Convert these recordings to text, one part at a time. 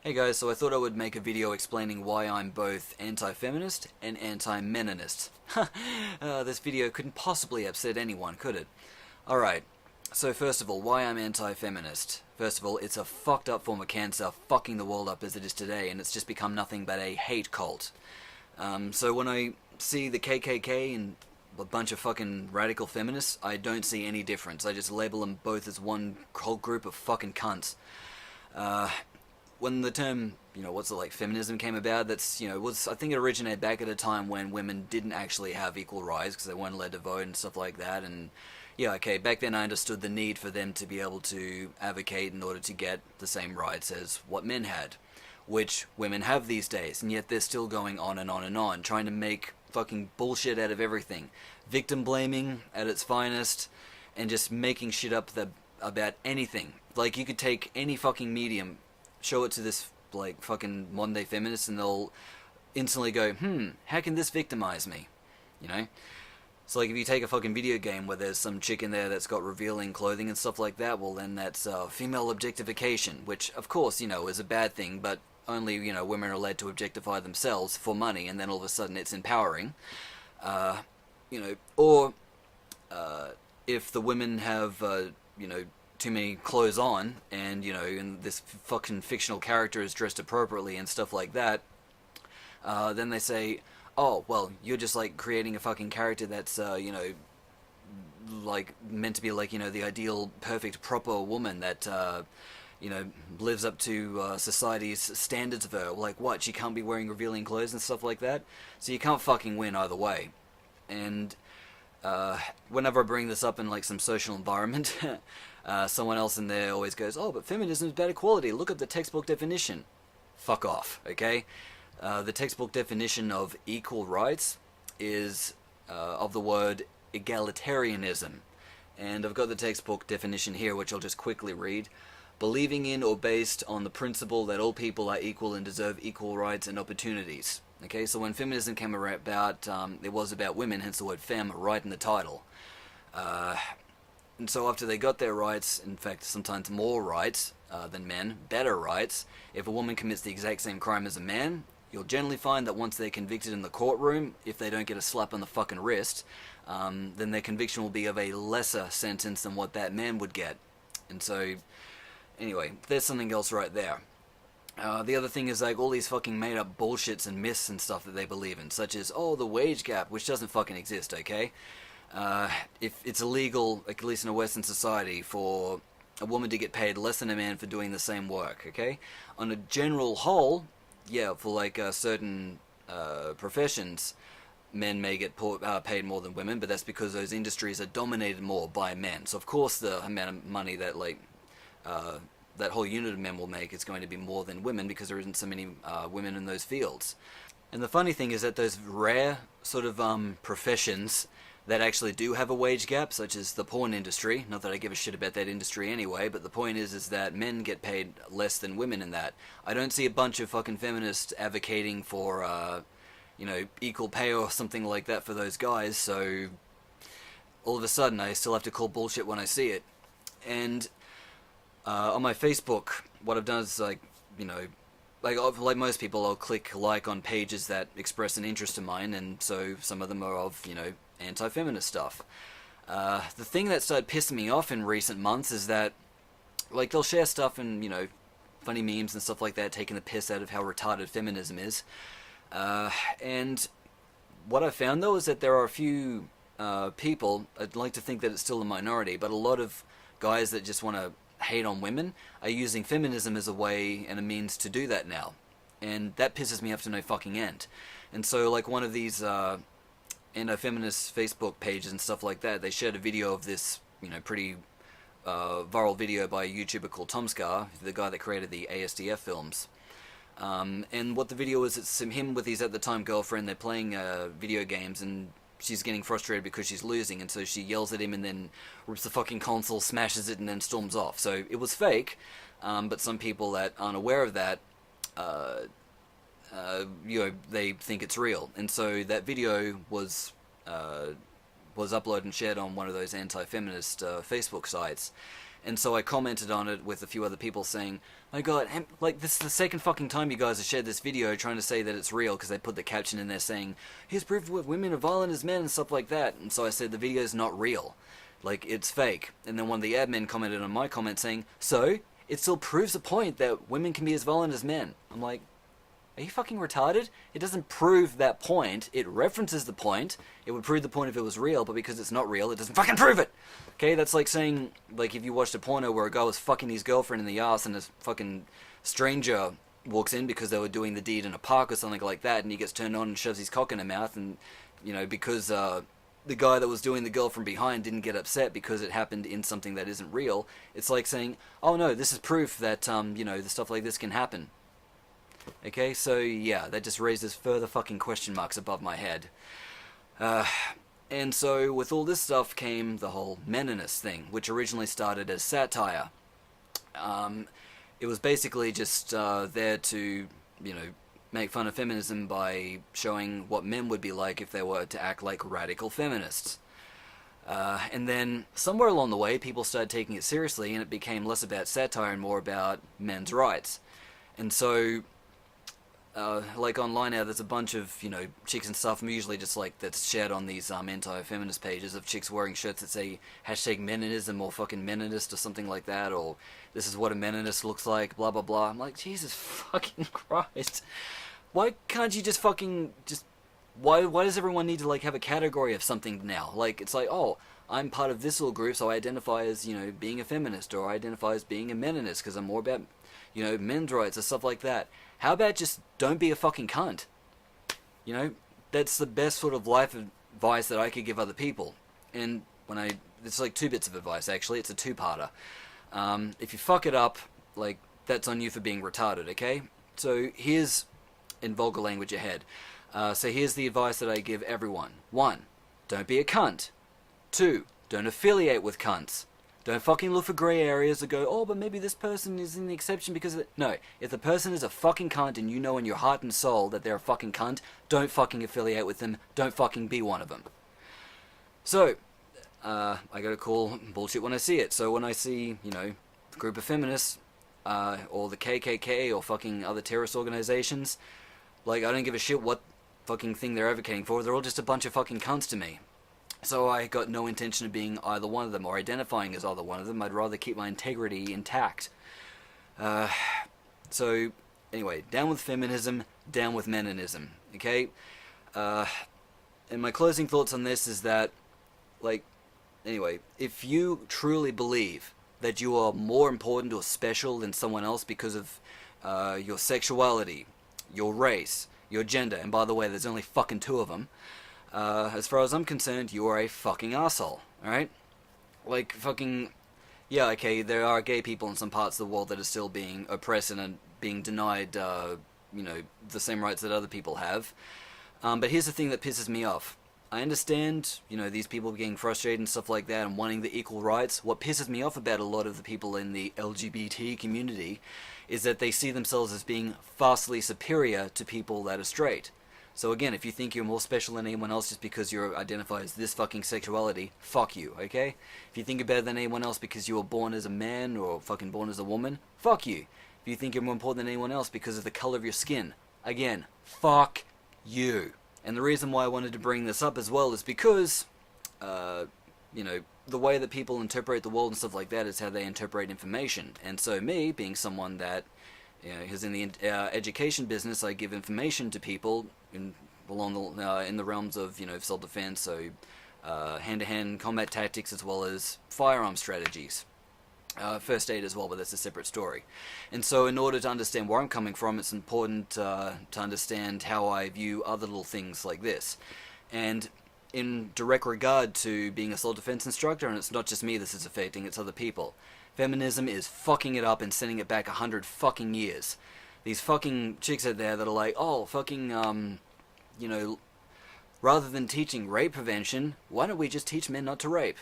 Hey guys, so I thought I would make a video explaining why I'm both anti-feminist and anti-meninist. This video couldn't possibly upset anyone, could it? Alright, so first of all, why I'm anti-feminist. First of all, it's a fucked up form of cancer fucking the world up as it is today, and it's just become nothing but a hate cult. So when I see the KKK and a bunch of fucking radical feminists, I don't see any difference. I just label them both as one whole group of fucking cunts. When the term, feminism came about, I think it originated back at a time when women didn't actually have equal rights because they weren't allowed to vote and stuff like that. And yeah, okay, back then I understood the need for them to be able to advocate in order to get the same rights as what men had, which women have these days, and yet they're still going on and on and on, trying to make fucking bullshit out of everything. Victim blaming at its finest, and just making shit up about anything. Like, you could take any fucking medium, show it to this fucking modern day feminists, and they'll instantly go, how can this victimize me? You know? So if you take a fucking video game where there's some chick in there that's got revealing clothing and stuff like that, well then that's female objectification, which of course, is a bad thing, but only, women are allowed to objectify themselves for money, and then all of a sudden it's empowering. Or if the women have, too many clothes on, and and this fucking fictional character is dressed appropriately and stuff like that, then they say, oh, well, you're just creating a fucking character that's meant to be the ideal perfect proper woman that lives up to society's standards of her. What, she can't be wearing revealing clothes and stuff like that? So you can't fucking win either way. And whenever I bring this up in some social environment, someone else in there always goes, oh, but feminism is about equality, look at the textbook definition. Fuck off, okay? The textbook definition of equal rights is of the word egalitarianism. And I've got the textbook definition here, which I'll just quickly read. Believing in or based on the principle that all people are equal and deserve equal rights and opportunities. Okay, so when feminism came about, it was about women, hence the word fem right in the title. And so after they got their rights, in fact sometimes more rights than men, better rights, if a woman commits the exact same crime as a man, you'll generally find that once they're convicted in the courtroom, if they don't get a slap on the fucking wrist, then their conviction will be of a lesser sentence than what that man would get. And so, anyway, there's something else right there. The other thing is all these fucking made up bullshits and myths and stuff that they believe in, such as, oh, the wage gap, which doesn't fucking exist, okay? If it's illegal, at least in a Western society, for a woman to get paid less than a man for doing the same work, okay? On a general whole, yeah, for certain professions, men may get paid more than women, but that's because those industries are dominated more by men. So of course the amount of money that that whole unit of men will make is going to be more than women, because there isn't so many women in those fields. And the funny thing is that those rare sort of professions that actually do have a wage gap, such as the porn industry, not that I give a shit about that industry anyway, but the point is that men get paid less than women in that. I don't see a bunch of fucking feminists advocating for, equal pay or something like that for those guys, so all of a sudden I still have to call bullshit when I see it. And on my Facebook, what I've done is like most people, I'll click like on pages that express an interest of mine, and so some of them are of, anti-feminist stuff. The thing that started pissing me off in recent months is that, they'll share stuff and, funny memes and stuff like that, taking the piss out of how retarded feminism is. And what I found, though, is that there are a few people, I'd like to think that it's still a minority, but a lot of guys that just want to hate on women are using feminism as a way and a means to do that now. And that pisses me off to no fucking end. And so, one of these anti-feminist Facebook pages and stuff like that, they shared a video of this, pretty viral video by a YouTuber called Tomskar, the guy that created the ASDF films. And what the video is, it's him with his, at the time, girlfriend. They're playing video games, and she's getting frustrated because she's losing, and so she yells at him and then rips the fucking console, smashes it, and then storms off. So it was fake, but some people that aren't aware of that, they think it's real. And so that video was uploaded and shared on one of those anti-feminist Facebook sites. And so I commented on it with a few other people saying, my god, like, this is the second fucking time you guys have shared this video trying to say that it's real, because they put the caption in there saying, here's proof of women are violent as men and stuff like that. And so I said the video's not real. Like, it's fake. And then one of the admin commented on my comment saying, so, it still proves the point that women can be as violent as men. I'm like, are you fucking retarded? It doesn't prove that point. It references the point. It would prove the point if it was real, but because it's not real, it doesn't fucking prove it! Okay, that's like saying, like, if you watched a porno where a guy was fucking his girlfriend in the ass and a fucking stranger walks in because they were doing the deed in a park or something like that, and he gets turned on and shoves his cock in her mouth, and, you know, because, the guy that was doing the girl from behind didn't get upset because it happened in something that isn't real. It's like saying, oh no, this is proof that, you know, the stuff like this can happen. Okay, so yeah, that just raises further fucking question marks above my head. And so with all this stuff came the whole meninist thing, which originally started as satire. It was basically just there to, you know, make fun of feminism by showing what men would be like if they were to act like radical feminists. And then, somewhere along the way, people started taking it seriously, and it became less about satire and more about men's rights. And so, like online now, there's a bunch of, you know, chicks and stuff, usually just like, that's shared on these anti-feminist pages of chicks wearing shirts that say hashtag Meninism or fucking Meninist or something like that, or this is what a Meninist looks like, blah blah blah. I'm like, Jesus fucking Christ. Why can't you just fucking, why does everyone need to, like, have a category of something now? Like, it's like, oh, I'm part of this little group, so I identify as, you know, being a feminist, or I identify as being a Meninist, because I'm more about, you know, men's rights or stuff like that. How about just don't be a fucking cunt? You know, that's the best sort of life advice that I could give other people. And it's like 2 bits of advice, actually. It's a 2-parter. If you fuck it up, like, that's on you for being retarded, okay? So here's, in vulgar language ahead. So here's the advice that I give everyone. 1, don't be a cunt. 2, don't affiliate with cunts. Don't fucking look for grey areas that go, oh, but maybe this person is in the exception because of it. No, if the person is a fucking cunt and you know in your heart and soul that they're a fucking cunt, don't fucking affiliate with them. Don't fucking be one of them. So, I gotta call bullshit when I see it. So when I see, you know, a group of feminists, or the KKK or fucking other terrorist organizations, like, I don't give a shit what fucking thing they're advocating for. They're all just a bunch of fucking cunts to me. So I got no intention of being either one of them or identifying as either one of them. I'd rather keep my integrity intact. So, anyway, down with feminism, down with Meninism, okay? And my closing thoughts on this is that, like, anyway, if you truly believe that you are more important or special than someone else because of your sexuality, your race, your gender, and by the way, there's only fucking 2 of them, as far as I'm concerned, you are a fucking asshole, alright? Like, fucking, yeah, okay, there are gay people in some parts of the world that are still being oppressed and are being denied, you know, the same rights that other people have. But here's the thing that pisses me off. I understand, you know, these people getting frustrated and stuff like that and wanting the equal rights. What pisses me off about a lot of the people in the LGBT community is that they see themselves as being vastly superior to people that are straight. So again, if you think you're more special than anyone else just because you identify as this fucking sexuality, fuck you, okay? If you think you're better than anyone else because you were born as a man or fucking born as a woman, fuck you. If you think you're more important than anyone else because of the color of your skin, again, fuck you. And the reason why I wanted to bring this up as well is because, you know, the way that people interpret the world and stuff like that is how they interpret information. And so me, being someone that, you know, is in the education business, I give information to people in the realms of, you know, self-defense, so hand-to-hand combat tactics as well as firearm strategies. First aid as well, but that's a separate story. And so in order to understand where I'm coming from, it's important to understand how I view other little things like this. And in direct regard to being a self-defense instructor, and it's not just me this is affecting, it's other people, feminism is fucking it up and sending it back 100 fucking years. These fucking chicks out there that are like, oh, fucking, you know, rather than teaching rape prevention, why don't we just teach men not to rape?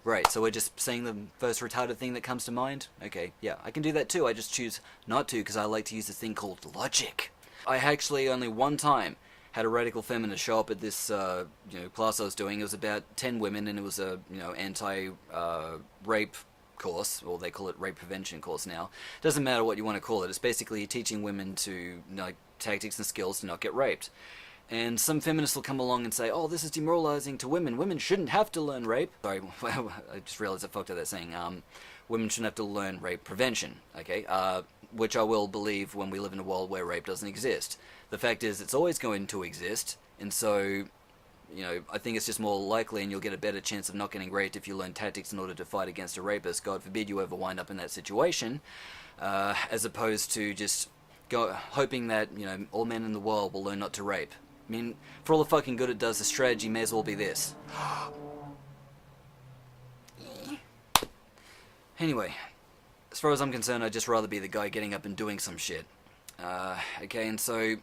Right, so we're just saying the first retarded thing that comes to mind? Okay, yeah, I can do that too. I just choose not to because I like to use this thing called logic. I actually only one time had a radical feminist show up at this you know, class I was doing. It was about 10 women and it was a, you know, anti-rape course, or they call it rape prevention course now. Doesn't matter what you want to call it. It's basically teaching women to, you know, tactics and skills to not get raped. And some feminists will come along and say, oh, this is demoralizing to women. Women shouldn't have to learn rape. Sorry, I just realized I fucked up that saying. Women shouldn't have to learn rape prevention, okay? Which I will believe when we live in a world where rape doesn't exist. The fact is, it's always going to exist, and so, you know, I think it's just more likely, and you'll get a better chance of not getting raped if you learn tactics in order to fight against a rapist. God forbid you ever wind up in that situation, as opposed to just hoping that, you know, all men in the world will learn not to rape. I mean, for all the fucking good it does, the strategy may as well be this. Anyway, as far as I'm concerned, I'd just rather be the guy getting up and doing some shit. Okay, and so,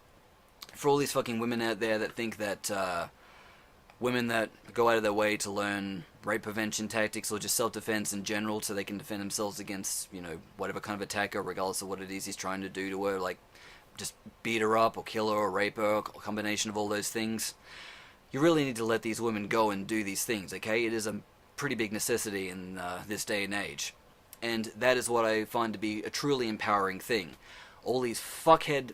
for all these fucking women out there that think that, women that go out of their way to learn rape prevention tactics or just self-defense in general so they can defend themselves against, you know, whatever kind of attacker, regardless of what it is he's trying to do to her, like, just beat her up or kill her or rape her, or a combination of all those things. You really need to let these women go and do these things, okay? It is a pretty big necessity in this day and age. And that is what I find to be a truly empowering thing. All these fuckhead,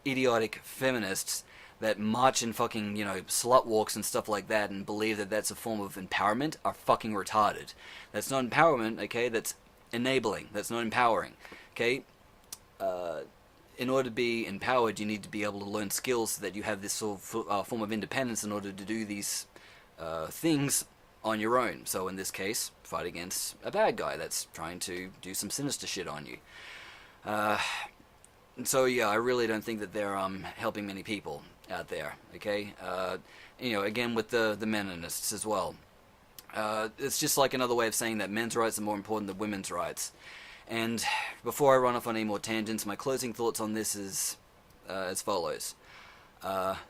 idiotic feminists that march in fucking, you know, slut walks and stuff like that and believe that that's a form of empowerment are fucking retarded. That's not empowerment, okay? That's enabling. That's not empowering, okay? In order to be empowered, you need to be able to learn skills so that you have this sort of form of independence in order to do these things on your own. So in this case, fight against a bad guy that's trying to do some sinister shit on you. So yeah, I really don't think that they're helping many people out there, okay? You know, again with the meninists as well. It's just like another way of saying that men's rights are more important than women's rights. And before I run off on any more tangents, my closing thoughts on this is as follows.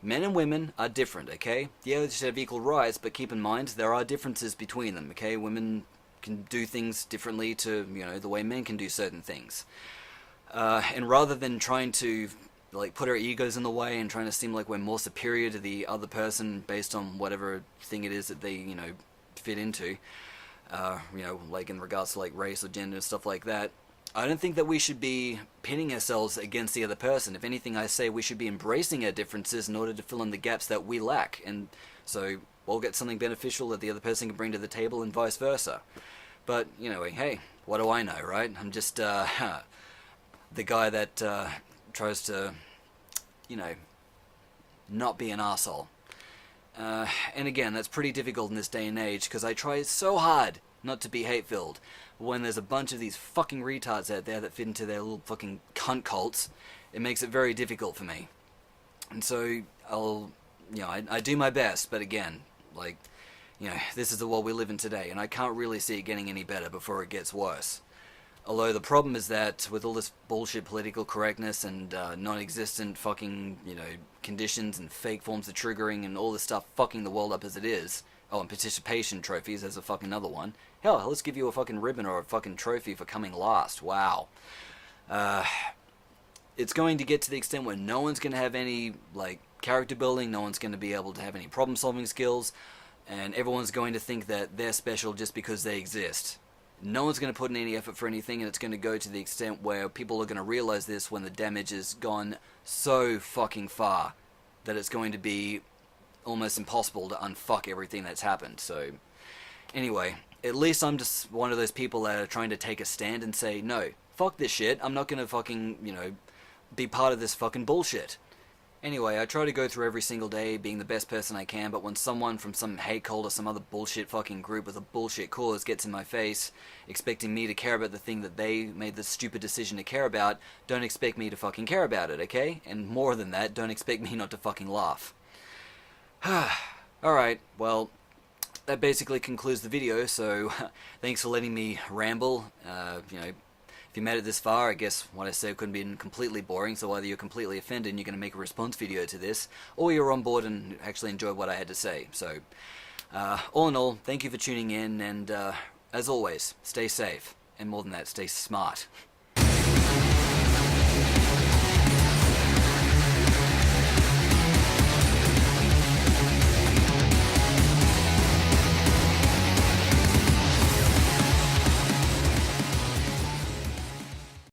Men and women are different, okay? Yeah, they should have equal rights, but keep in mind there are differences between them, okay? Women can do things differently to, you know, the way men can do certain things. And rather than trying to, like, put our egos in the way and trying to seem like we're more superior to the other person based on whatever thing it is that they, you know, fit into, you know, like in regards to, like, race or gender and stuff like that, I don't think that we should be pitting ourselves against the other person. If anything, I say we should be embracing our differences in order to fill in the gaps that we lack. And so we'll get something beneficial that the other person can bring to the table and vice versa. But, you know, hey, what do I know, right? I'm just the guy that tries to, you know, not be an arsehole. And again, that's pretty difficult in this day and age, because I try so hard not to be hate-filled. When there's a bunch of these fucking retards out there that fit into their little fucking cunt cults, it makes it very difficult for me. And so, I'll, you know, I do my best, but again, like, you know, this is the world we live in today, and I can't really see it getting any better before it gets worse. Although the problem is that with all this bullshit political correctness and non-existent fucking, you know, conditions and fake forms of triggering and all this stuff fucking the world up as it is. Oh, and participation trophies, there's a fucking another one. Hell, let's give you a fucking ribbon or a fucking trophy for coming last. Wow. It's going to get to the extent where no one's going to have any, like, character building, no one's going to be able to have any problem-solving skills, and everyone's going to think that they're special just because they exist. No one's going to put in any effort for anything, and it's going to go to the extent where people are going to realize this when the damage has gone so fucking far that it's going to be almost impossible to unfuck everything that's happened. So, anyway, at least I'm just one of those people that are trying to take a stand and say, no, fuck this shit, I'm not going to fucking, you know, be part of this fucking bullshit. Anyway, I try to go through every single day being the best person I can, but when someone from some hate cult or some other bullshit fucking group with a bullshit cause gets in my face, expecting me to care about the thing that they made the stupid decision to care about, don't expect me to fucking care about it, okay? And more than that, don't expect me not to fucking laugh. Alright, well, that basically concludes the video, so thanks for letting me ramble. You know, if you made it this far, I guess what I said couldn't be completely boring, so either you're completely offended and you're going to make a response video to this, or you're on board and actually enjoyed what I had to say. So, all in all, thank you for tuning in, and as always, stay safe, and more than that, stay smart.